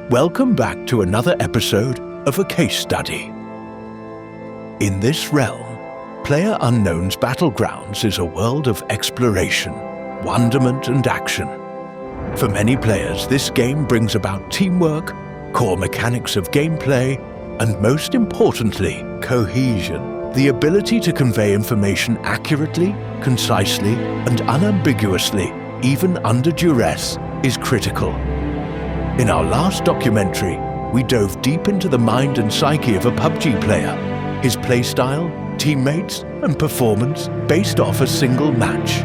Welcome back to another episode of A Case Study. In this realm, PlayerUnknown's Battlegrounds is a world of exploration, wonderment and action. For many players, this game brings about teamwork, core mechanics of gameplay, and most importantly, cohesion. The ability to convey information accurately, concisely, and unambiguously, even under duress, is critical. In our last documentary, we dove deep into the mind and psyche of a PUBG player, his playstyle, teammates, and performance based off a single match.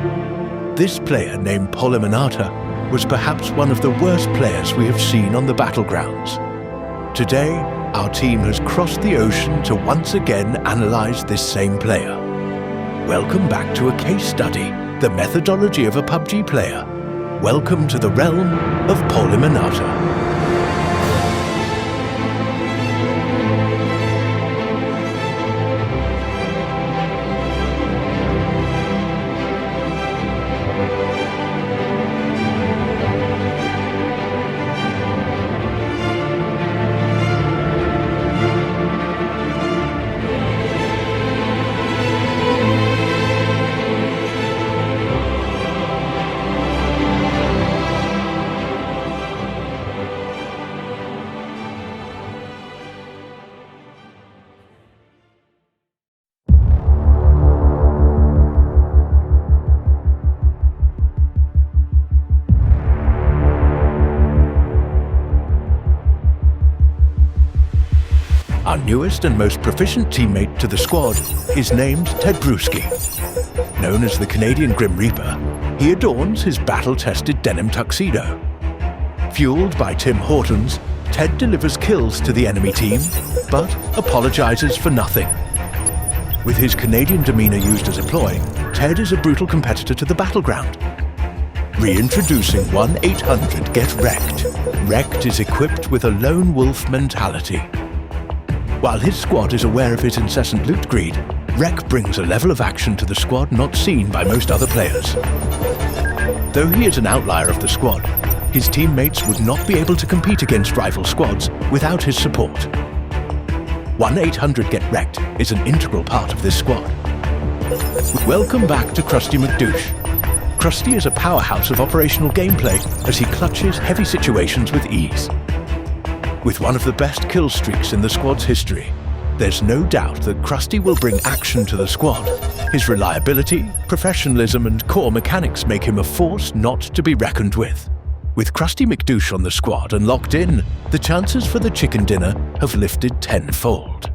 This player, named Paullimernater, was perhaps one of the worst players we have seen on the battlegrounds. Today, our team has crossed the ocean to once again analyze this same player. Welcome back to A Case Study, the methodology of a PUBG player. Welcome to the realm of Paullimernater. Our newest and most proficient teammate to the squad is named Ted Bruschi. Known as the Canadian Grim Reaper, he adorns his battle-tested denim tuxedo. Fueled by Tim Hortons, Ted delivers kills to the enemy team, but apologizes for nothing. With his Canadian demeanor used as a ploy, Ted is a brutal competitor to the battleground. Reintroducing 1-800-GET-WRECKED. Wrecked is equipped with a lone wolf mentality. While his squad is aware of his incessant loot greed, Wreck brings a level of action to the squad not seen by most other players. Though he is an outlier of the squad, his teammates would not be able to compete against rival squads without his support. 1-800-GET-WRECKED is an integral part of this squad. Welcome back to Krusty McDouche. Krusty is a powerhouse of operational gameplay as he clutches heavy situations with ease. With one of the best kill streaks in the squad's history, there's no doubt that Krusty will bring action to the squad. His reliability, professionalism, and core mechanics make him a force not to be reckoned with. With Krusty McDouche on the squad and locked in, the chances for the chicken dinner have lifted tenfold.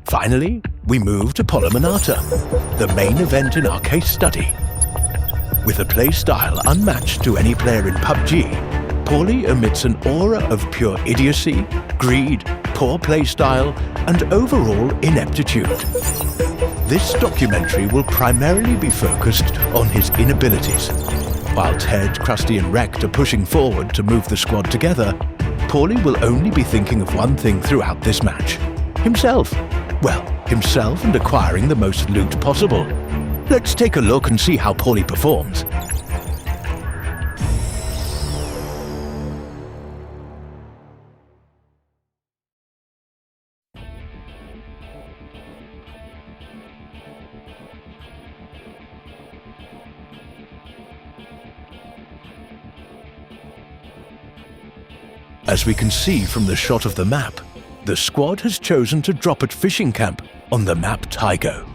Finally, we move to Paullimernater, the main event in our case study. With a playstyle unmatched to any player in PUBG, Paulie emits an aura of pure idiocy, greed, poor playstyle, and overall ineptitude. This documentary will primarily be focused on his inabilities. While Ted, Krusty, and Wrecked are pushing forward to move the squad together, Paulie will only be thinking of one thing throughout this match: himself. Well, himself and acquiring the most loot possible. Let's take a look and see how Paulie performs. As we can see from the shot of the map, the squad has chosen to drop at fishing camp on the map Tygo.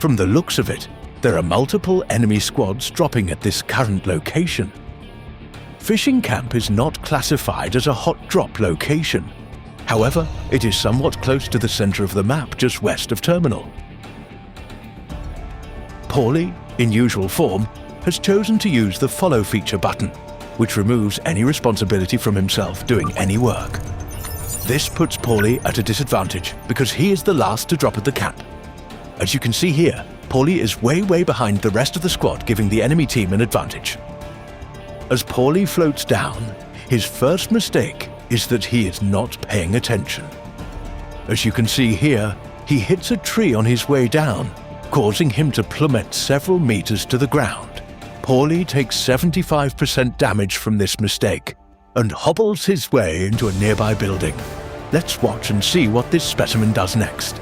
From the looks of it, there are multiple enemy squads dropping at this current location. Fishing camp is not classified as a hot drop location. However, it is somewhat close to the center of the map just west of Terminal. Paulie, in usual form, has chosen to use the follow feature button, which removes any responsibility from himself doing any work. This puts Paulie at a disadvantage because he is the last to drop at the camp. As you can see here, Paulie is way behind the rest of the squad, giving the enemy team an advantage. As Paulie floats down, his first mistake is that he is not paying attention. As you can see here, he hits a tree on his way down, causing him to plummet several meters to the ground. Paulie takes 75% damage from this mistake, and hobbles his way into a nearby building. Let's watch and see what this specimen does next.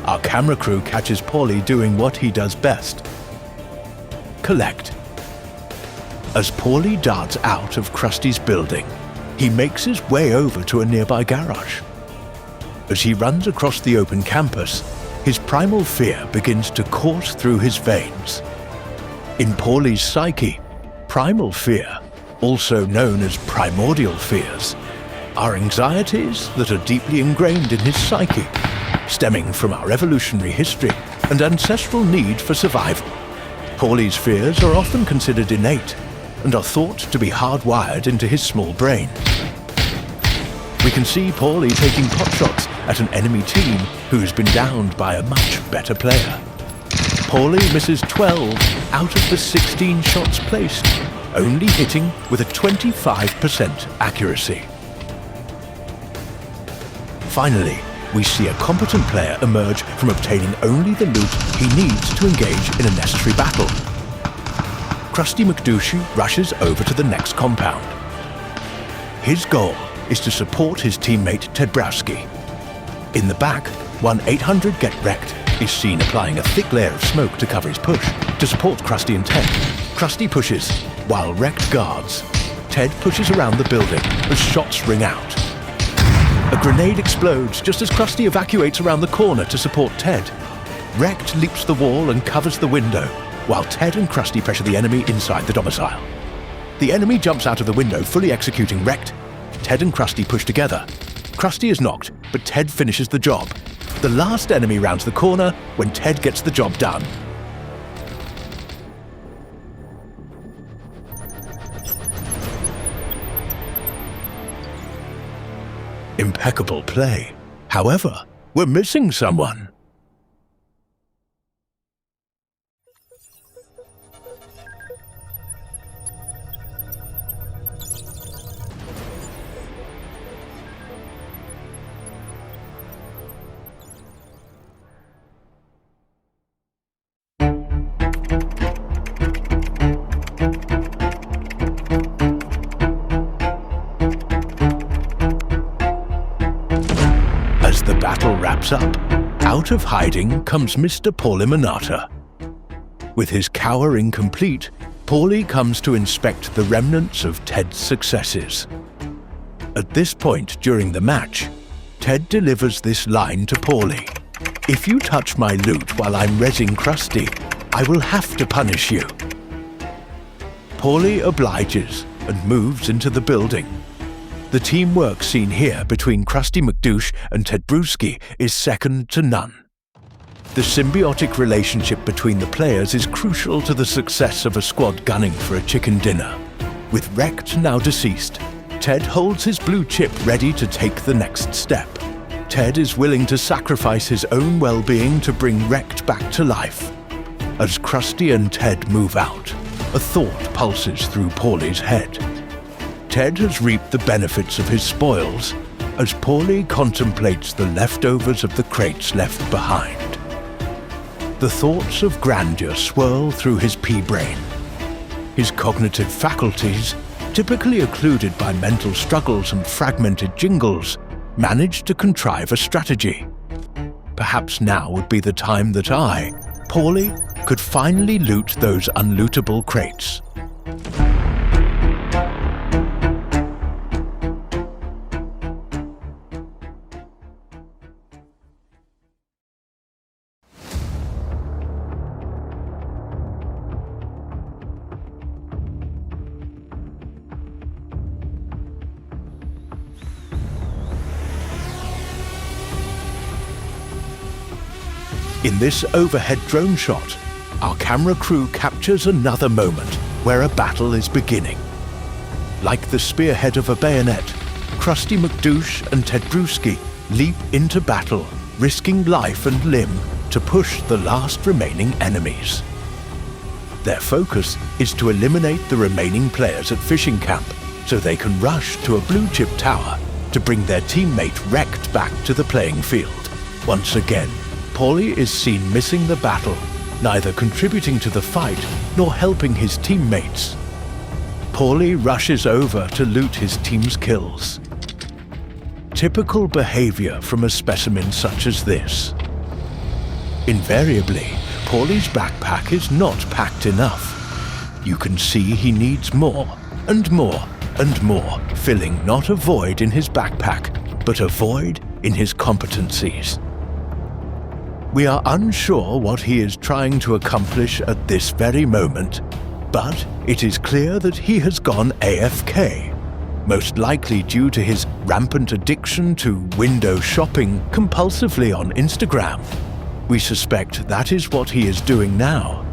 Our camera crew catches Paulie doing what he does best: collect. As Paulie darts out of Krusty's building, he makes his way over to a nearby garage. As he runs across the open campus, his primal fear begins to course through his veins. In Paulie's psyche, primal fear, also known as primordial fears, are anxieties that are deeply ingrained in his psyche, stemming from our evolutionary history and ancestral need for survival. Paulie's fears are often considered innate and are thought to be hardwired into his small brain. We can see Paulie taking potshots at an enemy team who's been downed by a much better player. Paulie misses 12 out of the 16 shots placed, only hitting with a 25% accuracy. Finally, we see a competent player emerge from obtaining only the loot he needs to engage in a necessary battle. Krusty McDouche rushes over to the next compound. His goal is to support his teammate Ted Browski. In the back, 1-800-GET-WRECKED is seen applying a thick layer of smoke to cover his push to support Krusty and Ted. Krusty pushes, while Wrecked guards. Ted pushes around the building as shots ring out. A grenade explodes just as Krusty evacuates around the corner to support Ted. Wrecked leaps the wall and covers the window, while Ted and Krusty pressure the enemy inside the domicile. The enemy jumps out of the window, fully executing Wrecked. Ted and Krusty push together. Krusty is knocked, but Ted finishes the job. The last enemy rounds the corner when Ted gets the job done. Impeccable play. However, we're missing someone. As the battle wraps up, out of hiding comes Mr. Paullimernater. With his cowering complete, Paulie comes to inspect the remnants of Ted's successes. At this point during the match, Ted delivers this line to Paulie: "If you touch my loot while I'm rezzing Krusty, I will have to punish you." Paulie obliges and moves into the building. The teamwork seen here between Krusty McDouche and Ted Brewski is second to none. The symbiotic relationship between the players is crucial to the success of a squad gunning for a chicken dinner. With Wrecked now deceased, Ted holds his blue chip ready to take the next step. Ted is willing to sacrifice his own well-being to bring Wrecked back to life. As Krusty and Ted move out, a thought pulses through Paulie's head. Ted has reaped the benefits of his spoils as Paulie contemplates the leftovers of the crates left behind. The thoughts of grandeur swirl through his pea-brain. His cognitive faculties, typically occluded by mental struggles and fragmented jingles, manage to contrive a strategy. Perhaps now would be the time that I, Paulie, could finally loot those unlootable crates. In this overhead drone shot, our camera crew captures another moment where a battle is beginning. Like the spearhead of a bayonet, Krusty McDouche and Ted Brewski leap into battle, risking life and limb to push the last remaining enemies. Their focus is to eliminate the remaining players at Fishing Camp so they can rush to a blue chip tower to bring their teammate Wrecked back to the playing field. Once again, Paulie is seen missing the battle, neither contributing to the fight nor helping his teammates. Paulie rushes over to loot his team's kills. Typical behavior from a specimen such as this. Invariably, Paulie's backpack is not packed enough. You can see he needs more and more and more, filling not a void in his backpack, but a void in his competencies. We are unsure what he is trying to accomplish at this very moment, but it is clear that he has gone AFK, most likely due to his rampant addiction to window shopping compulsively on Instagram. We suspect that is what he is doing now.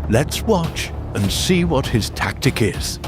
Let's watch and see what his tactic is.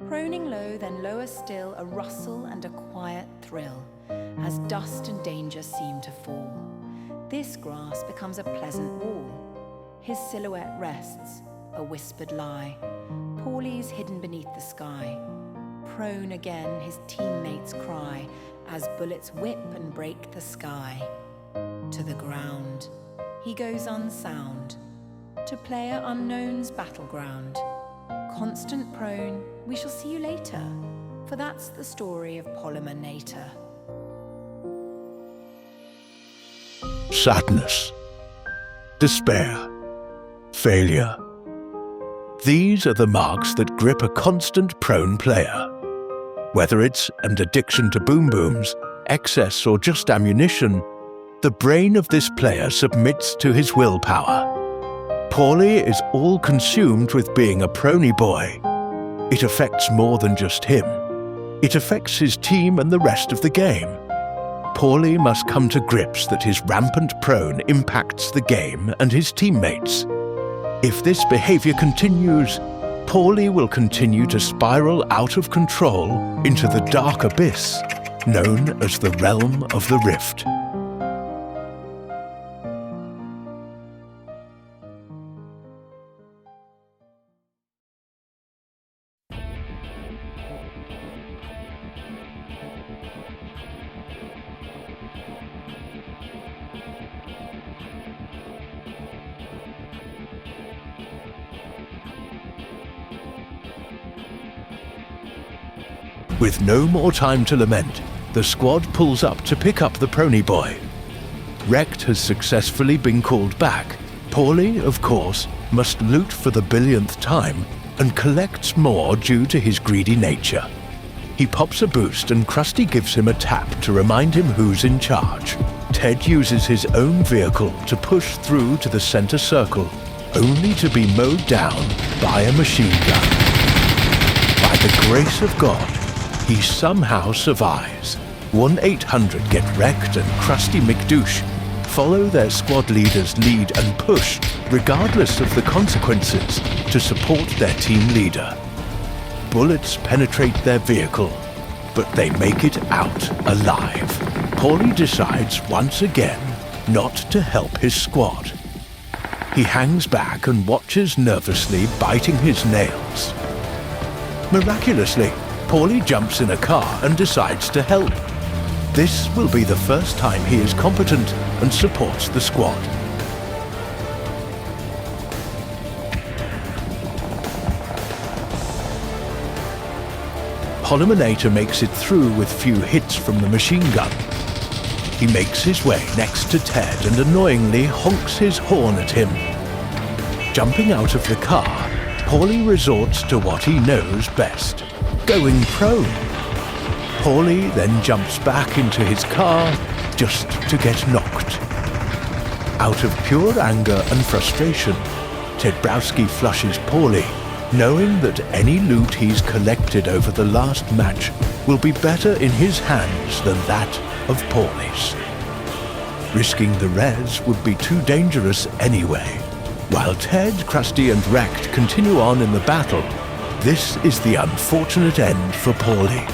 Proning low, then lower still, a rustle and a quiet thrill, as dust and danger seem to fall. This grass becomes a pleasant wall. His silhouette rests, a whispered lie. Paulie's hidden beneath the sky. Prone again, his teammates cry, as bullets whip and break the sky. To the ground, he goes unsound, to player unknown's battleground. Constant prone, we shall see you later, for that's the story of Paullimernater. Sadness, despair, failure. These are the marks that grip a constant prone player. Whether it's an addiction to boom booms, excess or just ammunition, the brain of this player submits to his willpower. Paulie is all consumed with being a proney boy. It affects more than just him. It affects his team and the rest of the game. Paulie must come to grips that his rampant prone impacts the game and his teammates. If this behavior continues, Paulie will continue to spiral out of control into the dark abyss known as the Realm of the Rift. With no more time to lament, the squad pulls up to pick up the proney boy. Wrecked has successfully been called back. Paulie, of course, must loot for the billionth time and collects more due to his greedy nature. He pops a boost and Krusty gives him a tap to remind him who's in charge. Ted uses his own vehicle to push through to the center circle, only to be mowed down by a machine gun. By the grace of God, he somehow survives. 1-800-GET-WRECKED and Krusty McDouche follow their squad leader's lead and push, regardless of the consequences, to support their team leader. Bullets penetrate their vehicle, but they make it out alive. Paulie decides once again not to help his squad. He hangs back and watches nervously, biting his nails. Miraculously, Paulie jumps in a car and decides to help. This will be the first time he is competent and supports the squad. Paullimernater makes it through with few hits from the machine gun. He makes his way next to Ted and annoyingly honks his horn at him. Jumping out of the car, Paulie resorts to what he knows best, going prone. Paulie then jumps back into his car just to get knocked. Out of pure anger and frustration, Ted Browski flushes Paulie, knowing that any loot he's collected over the last match will be better in his hands than that of Paulie's. Risking the res would be too dangerous anyway. While Ted, Krusty and Wrecked continue on in the battle, this is the unfortunate end for Paulie.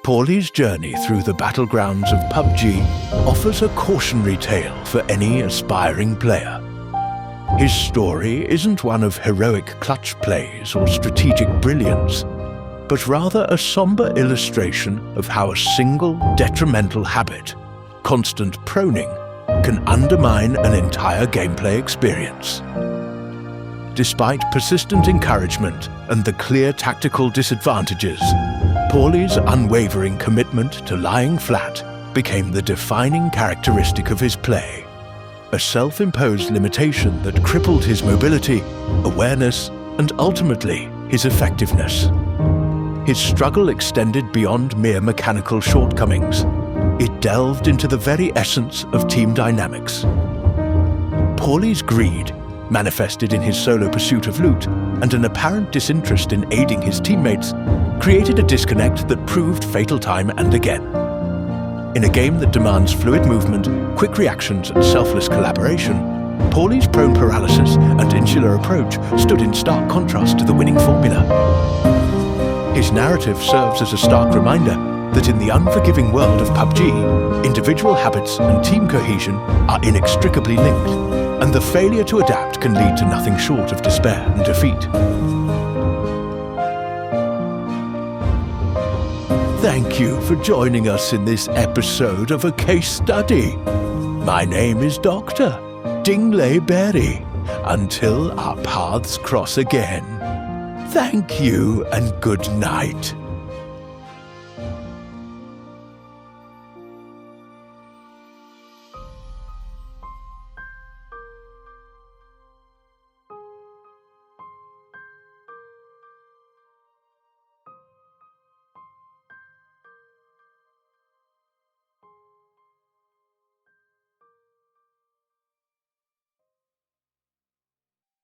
Paulie's journey through the battlegrounds of PUBG offers a cautionary tale for any aspiring player. His story isn't one of heroic clutch plays or strategic brilliance, but rather a somber illustration of how a single detrimental habit, constant proning, can undermine an entire gameplay experience. Despite persistent encouragement and the clear tactical disadvantages, Paulie's unwavering commitment to lying flat became the defining characteristic of his play, a self-imposed limitation that crippled his mobility, awareness, and ultimately his effectiveness. His struggle extended beyond mere mechanical shortcomings. It delved into the very essence of team dynamics. Paulie's greed, manifested in his solo pursuit of loot, and an apparent disinterest in aiding his teammates, created a disconnect that proved fatal time and again. In a game that demands fluid movement, quick reactions, and selfless collaboration, Paulie's prone paralysis and insular approach stood in stark contrast to the winning formula. His narrative serves as a stark reminder that in the unforgiving world of PUBG, individual habits and team cohesion are inextricably linked, and the failure to adapt can lead to nothing short of despair and defeat. Thank you for joining us in this episode of A Case Study. My name is Dr. Dingley Berry. Until our paths cross again, thank you and good night.